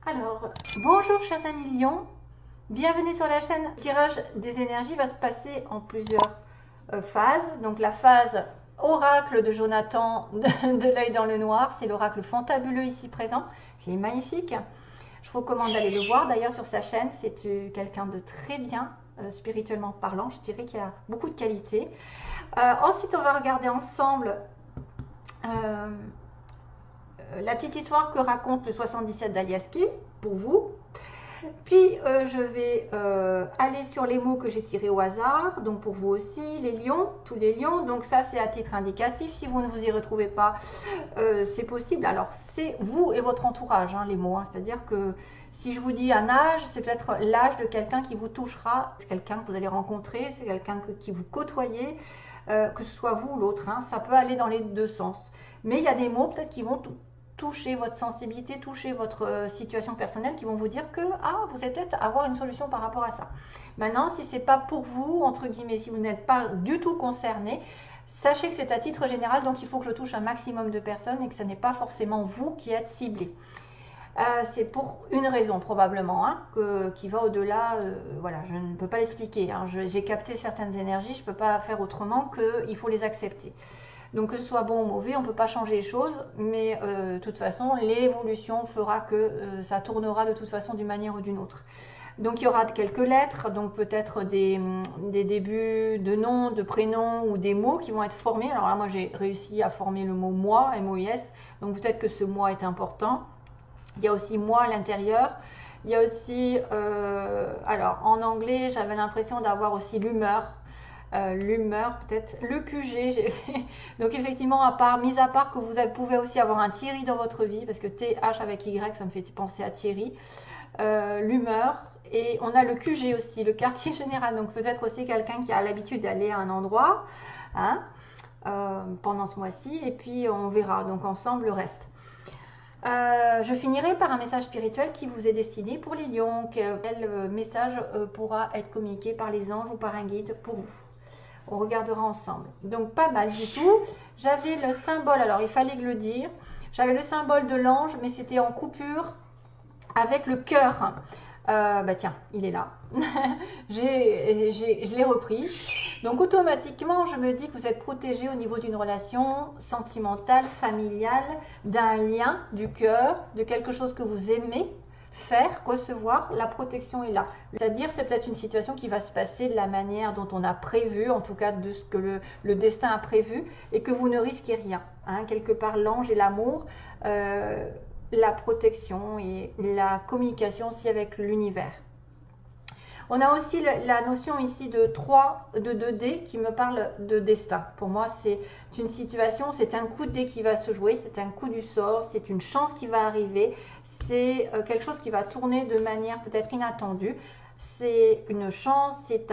Alors, bonjour chers amis Lions, bienvenue sur la chaîne. Le tirage des énergies va se passer en plusieurs phases. Donc la phase oracle de Jonathan de l'œil dans le noir, c'est l'oracle fantabuleux ici présent, qui est magnifique. Je vous recommande d'aller le voir d'ailleurs sur sa chaîne, c'est quelqu'un de très bien spirituellement parlant, je dirais qu'il a beaucoup de qualités. Ensuite on va regarder ensemble la petite histoire que raconte le 77 d'Aliaski pour vous. Puis je vais aller sur les mots que j'ai tirés au hasard, donc pour vous aussi, les lions, tous les lions. Donc ça c'est à titre indicatif, si vous ne vous y retrouvez pas, c'est possible. Alors c'est vous et votre entourage, hein, les mots, hein. C'est-à-dire que si je vous dis un âge, c'est peut-être l'âge de quelqu'un qui vous touchera, c'est quelqu'un que vous allez rencontrer, c'est quelqu'un qui vous côtoyez, que ce soit vous ou l'autre, hein. Ça peut aller dans les deux sens. Mais il y a des mots peut-être qui vont toucher votre sensibilité, toucher votre situation personnelle, qui vont vous dire que vous allez peut-être avoir une solution par rapport à ça. Maintenant, si c'est pas pour vous, entre guillemets, si vous n'êtes pas du tout concerné, sachez que c'est à titre général, donc il faut que je touche un maximum de personnes et que ce n'est pas forcément vous qui êtes ciblé. C'est pour une raison probablement, hein, qui va au-delà, voilà, je ne peux pas l'expliquer, hein. J'ai capté certaines énergies, je ne peux pas faire autrement qu'il faut les accepter. Donc que ce soit bon ou mauvais, on ne peut pas changer les choses, mais de toute façon, l'évolution fera que ça tournera de toute façon d'une manière ou d'une autre. Donc il y aura quelques lettres, donc peut-être des débuts de noms, de prénoms ou des mots qui vont être formés. Alors là, moi j'ai réussi à former le mot moi, M-O-I-S, donc peut-être que ce moi est important. Il y a aussi moi à l'intérieur. Il y a aussi, alors en anglais, j'avais l'impression d'avoir aussi l'humeur. L'humeur, peut-être le QG. Donc effectivement, mis à part que vous pouvez aussi avoir un Thierry dans votre vie, parce que TH avec Y, ça me fait penser à Thierry. L'humeur, et on a le QG aussi, le quartier général. Donc peut-être aussi quelqu'un qui a l'habitude d'aller à un endroit, hein, pendant ce mois-ci, et puis on verra donc ensemble le reste. Je finirai par un message spirituel qui vous est destiné pour les lions. Quel message pourra être communiqué par les anges ou par un guide pour vous? On regardera ensemble. Donc pas mal du tout. J'avais le symbole, alors il fallait le dire, j'avais le symbole de l'ange, mais c'était en coupure avec le cœur. Bah tiens, il est là. Je l'ai repris. Donc automatiquement, je me dis que vous êtes protégé au niveau d'une relation sentimentale, familiale, d'un lien du cœur, de quelque chose que vous aimez faire, recevoir. La protection est là. C'est-à-dire, c'est peut-être une situation qui va se passer de la manière dont on a prévu, en tout cas de ce que le destin a prévu, et que vous ne risquez rien, hein. Quelque part, l'ange et l'amour, la protection et la communication aussi avec l'univers. On a aussi la notion ici de 2D qui me parle de destin. Pour moi, c'est une situation, c'est un coup de dé qui va se jouer, c'est un coup du sort, c'est une chance qui va arriver, c'est quelque chose qui va tourner de manière peut-être inattendue. C'est une chance, c'est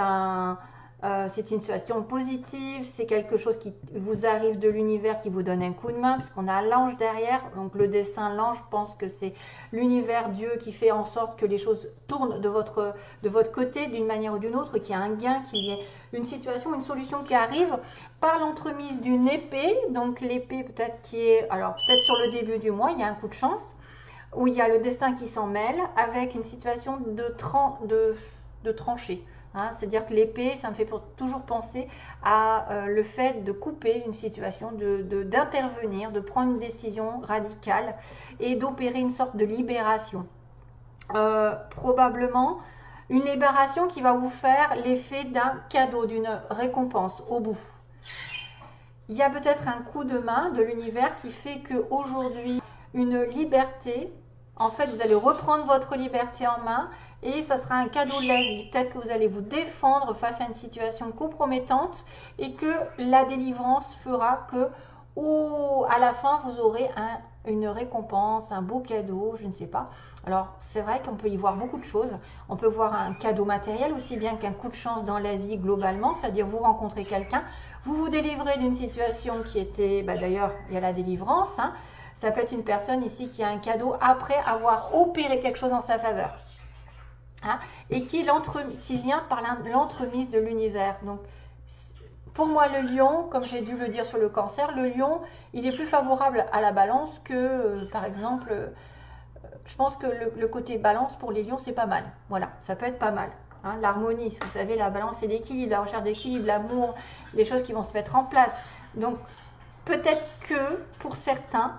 une situation positive, c'est quelque chose qui vous arrive de l'univers qui vous donne un coup de main, parce qu'on a l'ange derrière, donc le destin, l'ange pense que c'est l'univers, Dieu qui fait en sorte que les choses tournent de votre côté d'une manière ou d'une autre, qu'il y ait un gain, qu'il y ait une situation, une solution qui arrive par l'entremise d'une épée, donc l'épée peut-être qui est, alors peut-être sur le début du mois, il y a un coup de chance, où il y a le destin qui s'en mêle, avec une situation de tranchée. Hein, c'est-à-dire que l'épée, ça me fait toujours penser à le fait de couper une situation, d'intervenir, de prendre une décision radicale et d'opérer une sorte de libération. Probablement une libération qui va vous faire l'effet d'un cadeau, d'une récompense au bout. Il y a peut-être un coup de main de l'univers qui fait qu'aujourd'hui, une liberté, en fait, vous allez reprendre votre liberté en main et ça sera un cadeau de la vie. Peut-être que vous allez vous défendre face à une situation compromettante et que la délivrance fera que à la fin, vous aurez une récompense, un beau cadeau, je ne sais pas. Alors, c'est vrai qu'on peut y voir beaucoup de choses. On peut voir un cadeau matériel aussi bien qu'un coup de chance dans la vie globalement, c'est-à-dire vous rencontrez quelqu'un, vous vous délivrez d'une situation qui était, d'ailleurs, il y a la délivrance, hein. Ça peut être une personne ici qui a un cadeau après avoir opéré quelque chose en sa faveur, hein, et qui vient par l'entremise de l'univers. Donc, pour moi, le lion, comme j'ai dû le dire sur le cancer, le lion, il est plus favorable à la balance que, par exemple, je pense que le côté balance pour les lions, c'est pas mal. Voilà, ça peut être pas mal. Hein, l'harmonie, vous savez, la balance et l'équilibre, la recherche d'équilibre, l'amour, les choses qui vont se mettre en place. Donc, peut-être que pour certains,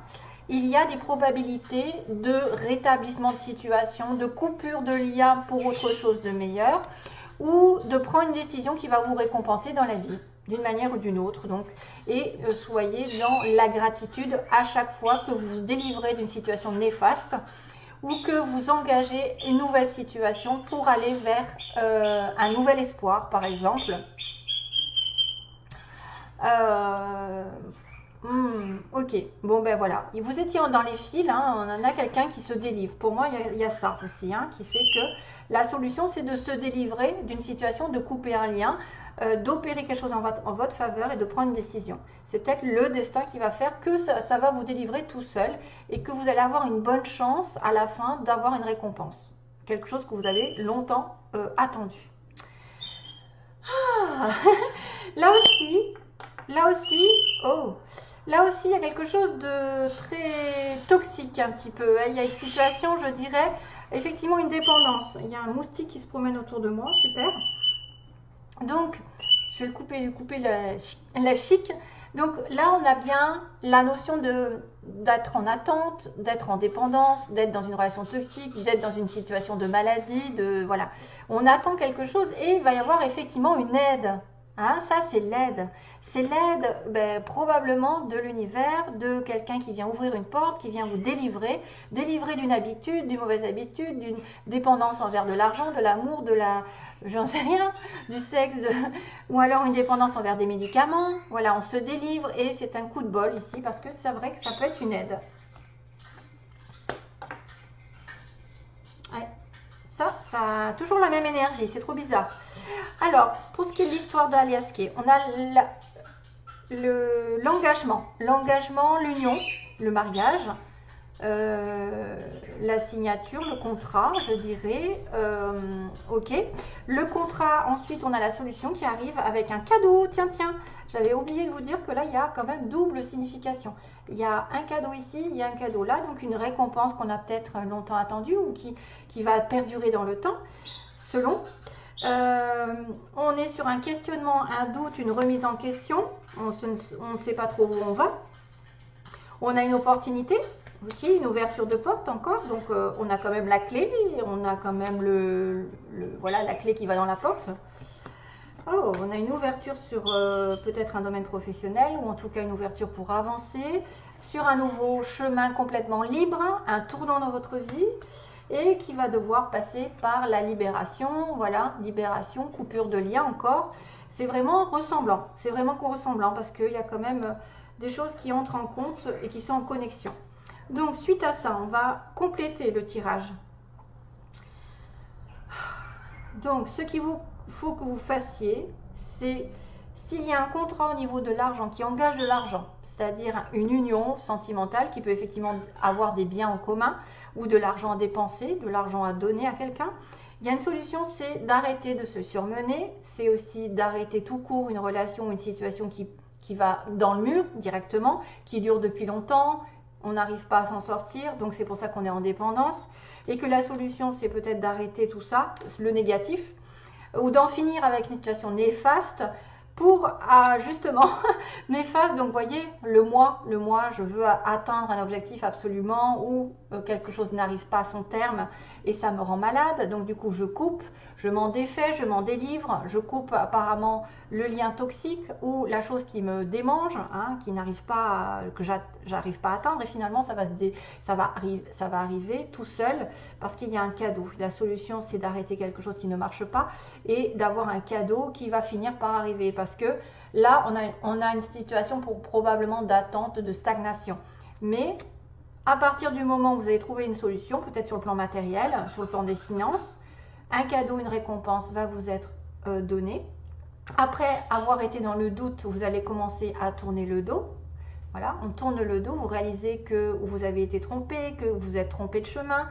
il y a des probabilités de rétablissement de situation, de coupure de lien pour autre chose de meilleur, ou de prendre une décision qui va vous récompenser dans la vie, d'une manière ou d'une autre. Donc, et soyez dans la gratitude à chaque fois que vous vous délivrez d'une situation néfaste ou que vous engagez une nouvelle situation pour aller vers un nouvel espoir, par exemple. Ok, bon ben voilà. Et vous étiez dans les fils, hein, on en a quelqu'un qui se délivre. Pour moi, il y a ça aussi, hein, qui fait que la solution, c'est de se délivrer d'une situation, de couper un lien, d'opérer quelque chose en votre faveur et de prendre une décision. C'est peut-être le destin qui va faire que ça va vous délivrer tout seul et que vous allez avoir une bonne chance à la fin d'avoir une récompense. Quelque chose que vous avez longtemps attendu. Ah, là aussi, oh, là aussi, il y a quelque chose de très toxique un petit peu. Il y a une situation, je dirais, effectivement une dépendance. Il y a un moustique qui se promène autour de moi, super. Donc, je vais lui couper la chic. Donc là, on a bien la notion d'être en attente, d'être en dépendance, d'être dans une relation toxique, d'être dans une situation de maladie, voilà. On attend quelque chose et il va y avoir effectivement une aide. Hein, ça, c'est l'aide. C'est l'aide probablement de l'univers, de quelqu'un qui vient ouvrir une porte, qui vient vous délivrer d'une habitude, d'une mauvaise habitude, d'une dépendance envers de l'argent, de l'amour, j'en sais rien, du sexe, ou alors une dépendance envers des médicaments. Voilà, on se délivre et c'est un coup de bol ici parce que c'est vrai que ça peut être une aide. Ouais. Ça a toujours la même énergie, c'est trop bizarre. Alors, pour ce qui est de l'histoire d'Aliaské, on a l'engagement, l'union, le mariage, la signature, le contrat, je dirais, ok. Le contrat, ensuite, on a la solution qui arrive avec un cadeau. Tiens, j'avais oublié de vous dire que là, il y a quand même double signification. Il y a un cadeau ici, il y a un cadeau là, donc une récompense qu'on a peut-être longtemps attendue ou qui va perdurer dans le temps, selon. On est sur un questionnement, un doute, une remise en question. On ne sait pas trop où on va. On a une opportunité, okay, une ouverture de porte encore. Donc on a quand même la clé, on a quand même voilà, la clé qui va dans la porte. Oh, on a une ouverture sur peut-être un domaine professionnel ou en tout cas une ouverture pour avancer sur un nouveau chemin complètement libre, un tournant dans votre vie. Et qui va devoir passer par la libération, voilà, libération, coupure de lien encore. C'est vraiment ressemblant, parce qu'il y a quand même des choses qui entrent en compte et qui sont en connexion. Donc suite à ça, on va compléter le tirage. Donc ce qu'il faut que vous fassiez, c'est s'il y a un contrat au niveau de l'argent qui engage de l'argent, c'est-à-dire une union sentimentale qui peut effectivement avoir des biens en commun ou de l'argent à dépenser, de l'argent à donner à quelqu'un. Il y a une solution, c'est d'arrêter de se surmener, c'est aussi d'arrêter tout court une relation ou une situation qui va dans le mur directement, qui dure depuis longtemps, on n'arrive pas à s'en sortir, donc c'est pour ça qu'on est en dépendance. Et que la solution, c'est peut-être d'arrêter tout ça, le négatif, ou d'en finir avec une situation néfaste, pour justement néfaste. Donc vous voyez, le moi, je veux atteindre un objectif absolument ou quelque chose n'arrive pas à son terme et ça me rend malade. Donc du coup je coupe, je m'en défais, je m'en délivre, je coupe apparemment le lien toxique ou la chose qui me démange, hein, qui n'arrive pas, que j'arrive pas à atteindre et finalement ça va arriver tout seul parce qu'il y a un cadeau. La solution, c'est d'arrêter quelque chose qui ne marche pas et d'avoir un cadeau qui va finir par arriver parce que là on a une situation probablement d'attente, de stagnation. Mais à partir du moment où vous avez trouvé une solution, peut-être sur le plan matériel, sur le plan des finances, un cadeau, une récompense va vous être donné. Après avoir été dans le doute, vous allez commencer à tourner le dos. Voilà, on tourne le dos, vous réalisez que vous avez été trompé, que vous êtes trompé de chemin.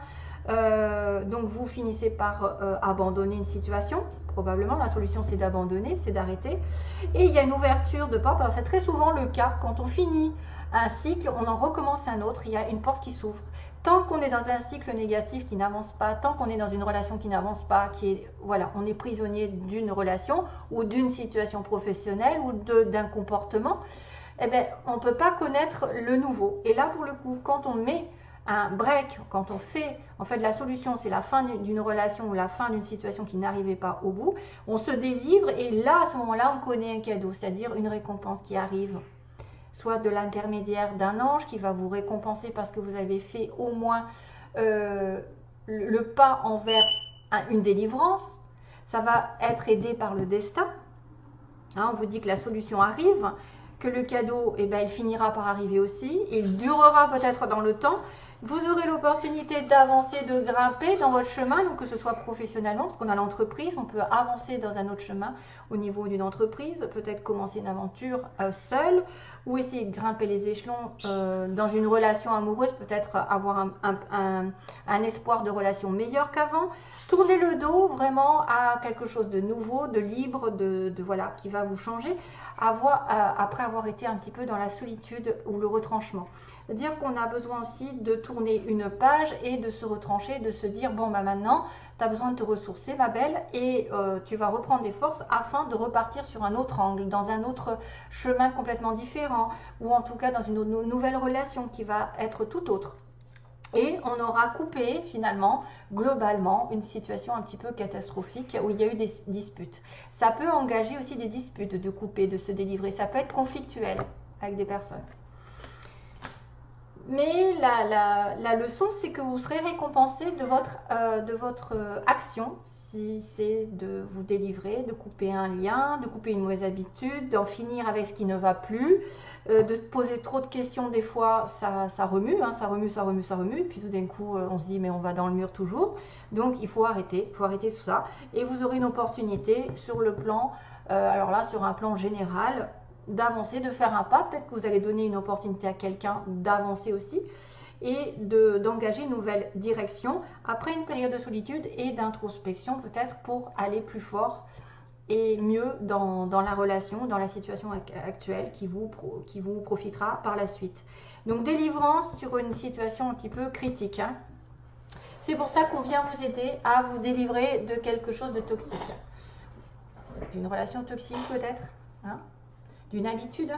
Donc vous finissez par abandonner une situation. Probablement, la solution c'est d'abandonner, c'est d'arrêter. Et il y a une ouverture de porte. Alors c'est très souvent le cas quand on finit un cycle, on en recommence un autre, il y a une porte qui s'ouvre. Tant qu'on est dans un cycle négatif qui n'avance pas, tant qu'on est dans une relation qui n'avance pas, voilà, on est prisonnier d'une relation ou d'une situation professionnelle ou d'un comportement, eh bien, on ne peut pas connaître le nouveau. Et là, pour le coup, quand on met un break, quand on fait, en fait, la solution, c'est la fin d'une relation ou la fin d'une situation qui n'arrivait pas au bout, on se délivre et là, à ce moment-là, on connaît un cadeau, c'est-à-dire une récompense qui arrive, soit de l'intermédiaire d'un ange qui va vous récompenser parce que vous avez fait au moins le pas envers une délivrance. Ça va être aidé par le destin. Hein, on vous dit que la solution arrive, que le cadeau, eh ben, il finira par arriver aussi. Il durera peut-être dans le temps. Vous aurez l'opportunité d'avancer, de grimper dans votre chemin, donc que ce soit professionnellement, parce qu'on a l'entreprise, on peut avancer dans un autre chemin au niveau d'une entreprise, peut-être commencer une aventure seule, ou essayer de grimper les échelons dans une relation amoureuse, peut-être avoir un espoir de relation meilleur qu'avant. Tournez le dos vraiment à quelque chose de nouveau, de libre, voilà, qui va vous changer, après avoir été un petit peu dans la solitude ou le retranchement. C'est-à-dire qu'on a besoin aussi de tourner une page et de se retrancher, de se dire, bon, bah maintenant, tu as besoin de te ressourcer, ma belle, et tu vas reprendre des forces afin de repartir sur un autre angle, dans un autre chemin complètement différent, ou en tout cas dans une nouvelle relation qui va être tout autre. Et on aura coupé finalement, globalement, une situation un petit peu catastrophique où il y a eu des disputes. Ça peut engager aussi des disputes, de couper, de se délivrer. Ça peut être conflictuel avec des personnes. Mais la leçon, c'est que vous serez récompensé de votre action, si c'est de vous délivrer, de couper un lien, de couper une mauvaise habitude, d'en finir avec ce qui ne va plus, de se poser trop de questions, des fois ça remue, hein, ça remue, puis tout d'un coup on se dit mais on va dans le mur toujours. Donc il faut arrêter tout ça, et vous aurez une opportunité sur le plan, alors là sur un plan général, d'avancer, de faire un pas. Peut-être que vous allez donner une opportunité à quelqu'un d'avancer aussi et d'engager une nouvelle direction après une période de solitude et d'introspection, peut-être pour aller plus fort et mieux dans la relation, dans la situation actuelle qui vous profitera par la suite. Donc délivrance sur une situation un petit peu critique, hein. C'est pour ça qu'on vient vous aider à vous délivrer de quelque chose de toxique, d'une relation toxique peut-être, hein, d'une habitude.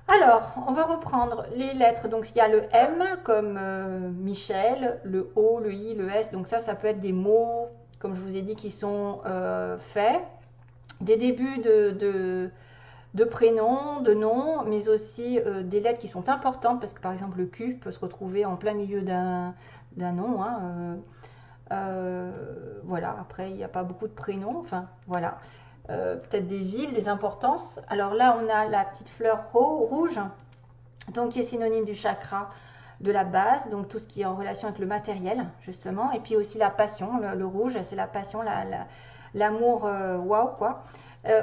Alors, on va reprendre les lettres. Donc, il y a le M comme Michel, le O, le I, le S. Donc ça peut être des mots, comme je vous ai dit, qui sont faits. Des débuts de prénoms, de noms, mais aussi des lettres qui sont importantes, parce que par exemple, le Q peut se retrouver en plein milieu d'un nom. Hein, voilà, après, il n'y a pas beaucoup de prénoms. Enfin, voilà. Peut-être des villes, des importances. Alors là, on a la petite fleur rouge, donc qui est synonyme du chakra de la base, donc tout ce qui est en relation avec le matériel, justement. Et puis aussi la passion, le rouge, c'est la passion, l'amour, waouh, quoi.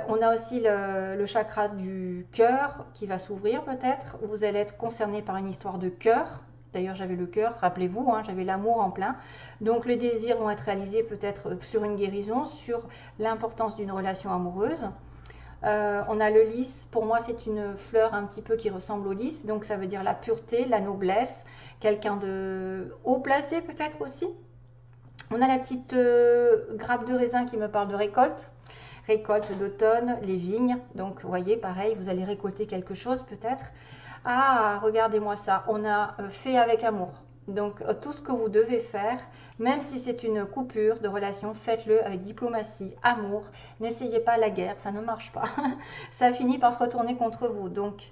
On a aussi le chakra du cœur qui va s'ouvrir peut-être. Vous allez être concerné par une histoire de cœur. D'ailleurs, j'avais le cœur, rappelez-vous, hein, j'avais l'amour en plein. Donc, les désirs vont être réalisés peut-être sur une guérison, sur l'importance d'une relation amoureuse. On a le lys, pour moi, c'est une fleur un petit peu qui ressemble au lys. Donc, ça veut dire la pureté, la noblesse, quelqu'un de haut placé peut-être aussi. On a la petite grappe de raisin qui me parle de récolte. Récolte d'automne, les vignes. Donc, vous voyez, pareil, vous allez récolter quelque chose peut-être. Ah, regardez-moi ça, on a fait avec amour. Donc, tout ce que vous devez faire, même si c'est une coupure de relation, faites-le avec diplomatie, amour. N'essayez pas la guerre, ça ne marche pas. Ça finit par se retourner contre vous. Donc,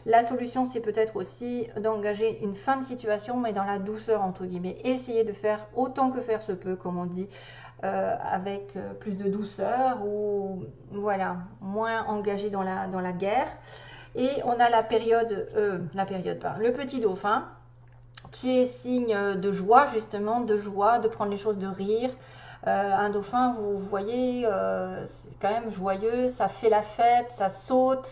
la solution, c'est peut-être aussi d'engager une fin de situation, mais dans la douceur, entre guillemets. Essayez de faire autant que faire se peut, comme on dit, avec plus de douceur ou, voilà, moins engagé dans la guerre. Et on a le petit dauphin, qui est signe de joie, justement, de prendre les choses, de rire. Un dauphin, vous voyez, c'est quand même joyeux, ça fait la fête, ça saute.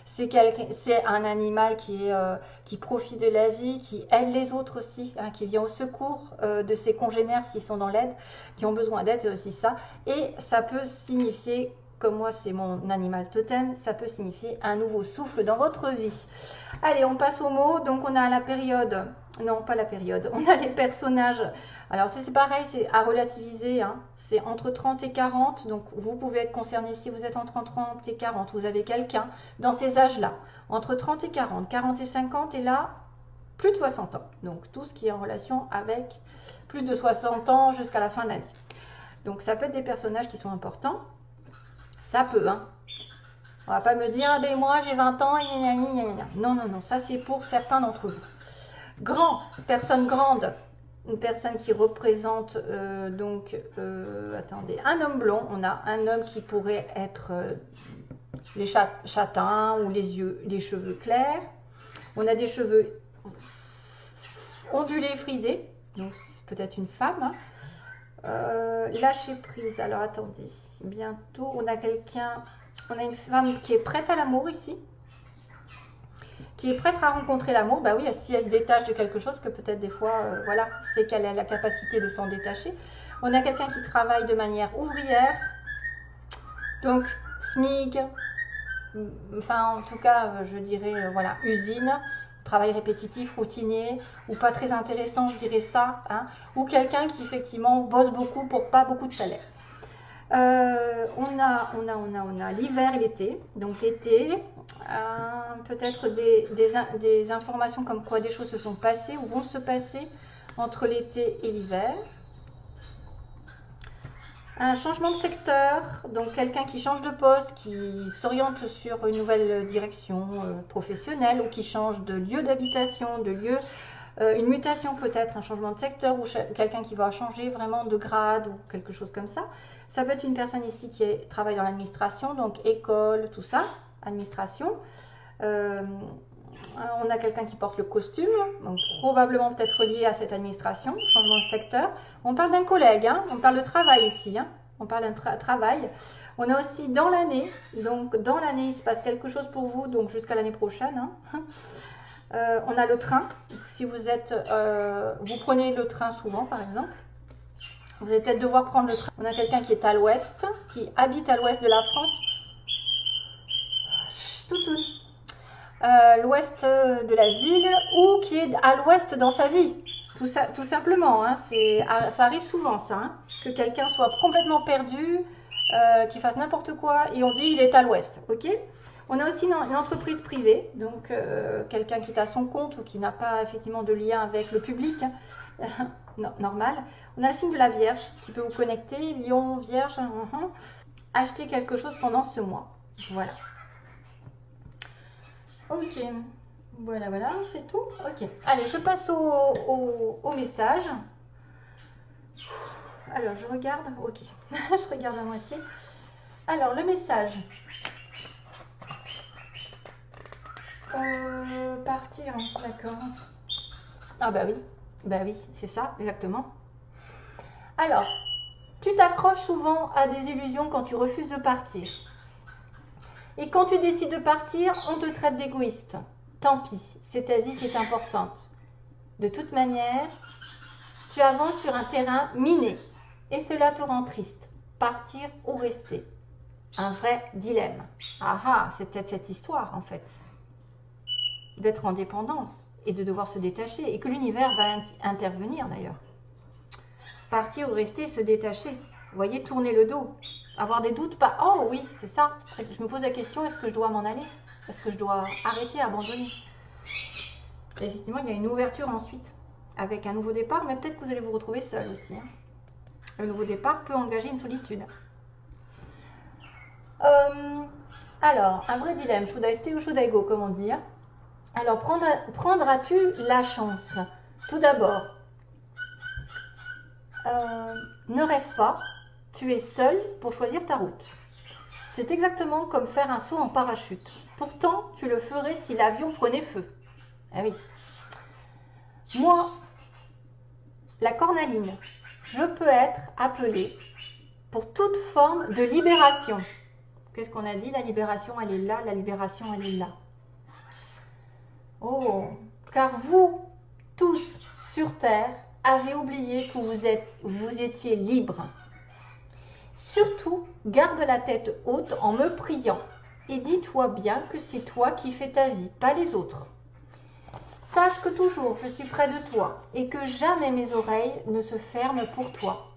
C'est un animal qui profite de la vie, qui aide les autres aussi, hein, qui vient au secours de ses congénères s'ils sont dans l'aide, qui ont besoin d'aide, c'est aussi ça. Et ça peut signifier comme moi c'est mon animal totem, ça peut signifier un nouveau souffle dans votre vie. Allez, on passe aux mots. Donc on a la période, non pas la période, on a les personnages. Alors c'est pareil, c'est à relativiser, hein. C'est entre 30 et 40, donc vous pouvez être concerné si vous êtes entre 30 et 40, vous avez quelqu'un dans ces âges-là, entre 30 et 40, 40 et 50, et là, plus de 60 ans. Donc tout ce qui est en relation avec plus de 60 ans jusqu'à la fin de la vie. Donc ça peut être des personnages qui sont importants, ça peut, hein. On va pas me dire, ah ben moi j'ai 20 ans, gna gna gna gna. Non, non, non, ça c'est pour certains d'entre vous. Grand, personne grande, une personne qui représente attendez, un homme blond. On a un homme qui pourrait être les châtains ou les cheveux clairs. On a des cheveux ondulés, frisés, donc peut-être une femme. Hein. Lâcher prise. Alors attendez, bientôt on a quelqu'un, on a une femme qui est prête à l'amour ici. Qui est prête à rencontrer l'amour, bah oui, si elle se détache de quelque chose, que peut-être des fois, voilà, c'est qu'elle a la capacité de s'en détacher. On a quelqu'un qui travaille de manière ouvrière, donc SMIC, enfin en tout cas, je dirais, voilà, usine, travail répétitif, routinier, ou pas très intéressant, je dirais ça, hein, ou quelqu'un qui effectivement bosse beaucoup pour pas beaucoup de salaire. On a l'hiver et l'été. Donc l'été, peut-être des informations comme quoi des choses se sont passées ou vont se passer entre l'été et l'hiver. Un changement de secteur, donc quelqu'un qui change de poste, qui s'oriente sur une nouvelle direction professionnelle, ou qui change de lieu d'habitation, de lieu, une mutation peut-être, un changement de secteur, ou quelqu'un qui va changer vraiment de grade ou quelque chose comme ça. Ça peut être une personne ici qui travaille dans l'administration, donc école, tout ça, administration. On a quelqu'un qui porte le costume, donc probablement peut-être lié à cette administration, changement de secteur. On parle d'un collègue, hein, on parle de travail ici, hein, on parle d'un travail. On a aussi dans l'année, donc dans l'année il se passe quelque chose pour vous, donc jusqu'à l'année prochaine. Hein. On a le train, si vous êtes, vous prenez le train souvent par exemple. Vous allez peut-être devoir prendre le train. On a quelqu'un qui est à l'ouest, qui habite à l'ouest de la France. L'ouest de la ville, ou qui est à l'ouest dans sa vie. Tout simplement. Hein, ça arrive souvent ça. Hein, que quelqu'un soit complètement perdu, qu'il fasse n'importe quoi, et on dit il est à l'ouest. Ok ? On a aussi une entreprise privée, donc quelqu'un qui est à son compte ou qui n'a pas effectivement de lien avec le public. Hein, normal. On a le signe de la Vierge qui peut vous connecter, Lion, Vierge, acheter quelque chose pendant ce mois. Voilà. Ok, voilà, c'est tout. Ok, allez, je passe au message. Alors, je regarde, ok, je regarde à moitié. Alors, le message. Partir, d'accord. Ah bah oui, c'est ça, exactement. Alors, tu t'accroches souvent à des illusions quand tu refuses de partir. Et quand tu décides de partir, on te traite d'égoïste. Tant pis, c'est ta vie qui est importante. De toute manière, tu avances sur un terrain miné. Et cela te rend triste. Partir ou rester. Un vrai dilemme. Ah ah, c'est peut-être cette histoire en fait. D'être en dépendance et de devoir se détacher. Et que l'univers va intervenir d'ailleurs. Partir ou rester, se détacher. Vous voyez, tourner le dos. Avoir des doutes, pas. Oh oui, c'est ça. Je me pose la question, est-ce que je dois m'en aller? Est-ce que je dois arrêter, abandonner? Et effectivement, il y a une ouverture ensuite, avec un nouveau départ, mais peut-être que vous allez vous retrouver seul aussi. Hein. Le nouveau départ peut engager une solitude. Alors, un vrai dilemme, should I stay ou should I go, comment dire? Alors, prendras-tu la chance? Tout d'abord, ne rêve pas, tu es seul pour choisir ta route. C'est exactement comme faire un saut en parachute. Pourtant, tu le ferais si l'avion prenait feu. Ah oui. Moi, la cornaline, je peux être appelée pour toute forme de libération. Qu'est-ce qu'on a dit? La libération, elle est là. La libération, elle est là. Oh, car vous, tous sur Terre, avez oublié que vous étiez libres. Surtout, garde la tête haute en me priant et dis-toi bien que c'est toi qui fais ta vie, pas les autres. Sache que toujours je suis près de toi et que jamais mes oreilles ne se ferment pour toi.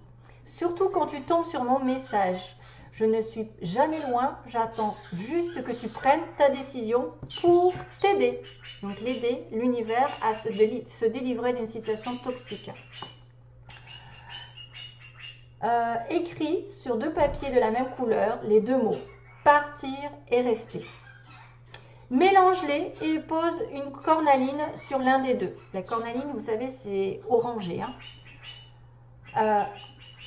Surtout quand tu tombes sur mon message. Je ne suis jamais loin, j'attends juste que tu prennes ta décision pour t'aider. Donc l'aider, l'univers à se délivrer d'une situation toxique. Écris sur 2 papiers de la même couleur les 2 mots partir et rester. Mélange-les et pose une cornaline sur l'un des 2. La cornaline, vous savez, c'est orangé.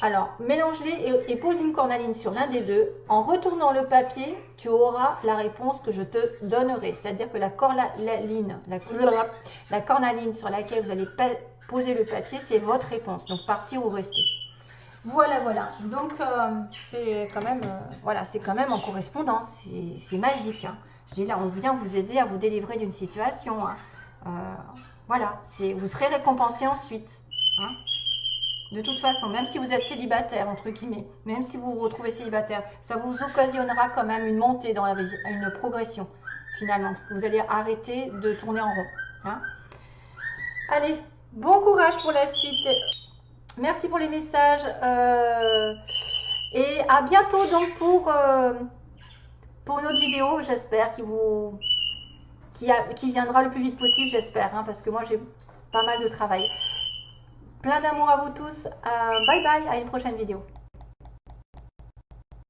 Alors, mélange-les et pose une cornaline sur l'un des 2. En retournant le papier, tu auras la réponse que je te donnerai. C'est-à-dire que la cornaline sur laquelle vous allez poser le papier, c'est votre réponse. Donc, partir ou rester. Voilà, voilà. Donc, c'est quand même, voilà, c'est quand même en correspondance. C'est magique. Je dis là, on vient vous aider à vous délivrer d'une situation. Voilà, vous serez récompensé ensuite. De toute façon, même si vous êtes célibataire, entre guillemets, même si vous vous retrouvez célibataire, ça vous occasionnera quand même une montée dans la vie, une progression, finalement, parce que vous allez arrêter de tourner en rond. Allez, bon courage pour la suite. Merci pour les messages. Et à bientôt donc pour une autre vidéo, j'espère, qui viendra le plus vite possible, j'espère, parce que moi j'ai pas mal de travail. Plein d'amour à vous tous. Bye bye, à une prochaine vidéo.